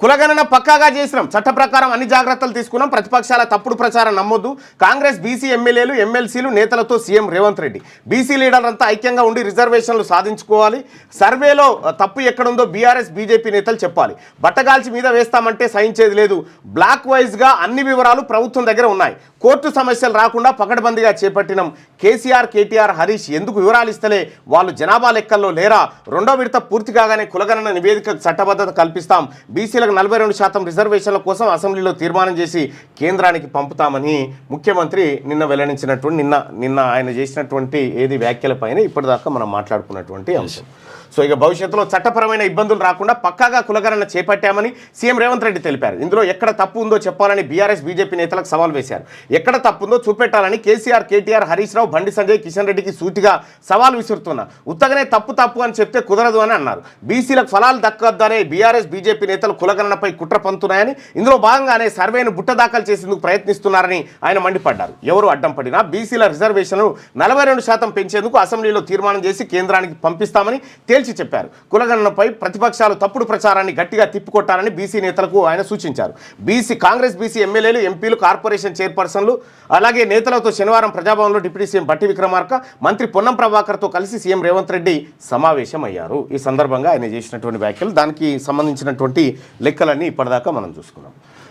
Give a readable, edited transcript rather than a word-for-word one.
కులగణన పక్కాగా చేసినాం, చట్ట ప్రకారం అన్ని జాగ్రత్తలు తీసుకున్నాం, ప్రతిపక్షాల తప్పుడు ప్రచారం నమ్మొద్దు, కాంగ్రెస్ బీసీ ఎమ్మెల్యేలు ఎమ్మెల్సీలు నేతలతో సీఎం రేవంత్ రెడ్డి. బీసీ లీడర్లంతా ఐక్యంగా ఉండి రిజర్వేషన్లు సాధించుకోవాలి, సర్వేలో తప్పు ఎక్కడుందో బీఆర్ఎస్ బీజేపీ నేతలు చెప్పాలి, బట్టగాల్చి మీద వేస్తామంటే సహించేది లేదు, బ్లాక్ వైజ్గా అన్ని వివరాలు ప్రభుత్వం దగ్గర ఉన్నాయి, కోర్టు సమస్యలు రాకుండా పకడ్బందీగా చేపట్టినాం, కేసీఆర్ కేటీఆర్ హరీష్ ఎందుకు వివరాలు ఇస్తలే, వాళ్ళు జనాభా లెక్కల్లో లేరా, రెండో విడత పూర్తి కాగానే కులగణన నివేదికకు చట్టబద్ధత కల్పిస్తాం, బీసీలకు 42% రిజర్వేషన్ల కోసం అసెంబ్లీలో తీర్మానం చేసి కేంద్రానికి పంపుతామని ముఖ్యమంత్రి నిన్న వెల్లడించినటువంటి నిన్న ఆయన చేసినటువంటి వ్యాఖ్యలపైన ఇప్పటిదాకా మనం మాట్లాడుకున్నటువంటి అంశం. సో ఇక భవిష్యత్తులో చట్టపరమైన ఇబ్బందులు రాకుండా పక్కాగా కులగణన చేపట్టామని సీఎం రేవంత్ రెడ్డి తెలిపారు. ఇందులో ఎక్కడ తప్పు ఉందో చెప్పాలని బీఆర్ఎస్ బీజేపీ నేతలకు సవాల్ వేశారు. ఎక్కడ తప్పు ఉందో చూపెట్టాలని కేసీఆర్ కేటీఆర్ హరీష్ రావు బండి సంజయ్ కిషన్ రెడ్డికి సూటిగా సవాల్ విసురుతున్నారు. ఉత్తగానే తప్పు అని చెప్తే కుదరదు అని అన్నారు. బీసీలకు ఫలాలు దక్కొద్దనే బీఆర్ఎస్ బీజేపీ నేతలు కులగణనపై కుట్ర పంతున్నాయని, ఇందులో భాగంగానే సర్వేను బుట్ట దాఖలు చేసేందుకు ప్రయత్నిస్తున్నారని ఆయన మండిపడ్డారు. ఎవరు అడ్డం పడినా బీసీల రిజర్వేషన్లు 42% పెంచేందుకు అసెంబ్లీలో తీర్మానం చేసి కేంద్రానికి పంపిస్తామని తేల్చి చెప్పారు. కులగణనపై ప్రతిపక్షాలు తప్పుడు ప్రచారాన్ని గట్టిగా తిప్పికొట్టాలని బీసీ నేతలకు ఆయన సూచించారు. కాంగ్రెస్ బీసీ ఎమ్మెల్యేలు ఎంపీలు కార్పొరేషన్ చైర్పర్సన్లు అలాగే నేతలతో శనివారం ప్రజాభవన్లో డిప్యూటీ సీఎం బట్టి విక్రమార్క మంత్రి పొన్నం ప్రభాకర్తో కలిసి సీఎం రేవంత్ రెడ్డి సమావేశమయ్యారు. ఈ సందర్భంగా ఆయన చేసినటువంటి వ్యాఖ్యలు, దానికి సంబంధించినటువంటి లెక్కలన్నీ ఇప్పటిదాకా మనం చూసుకున్నాం.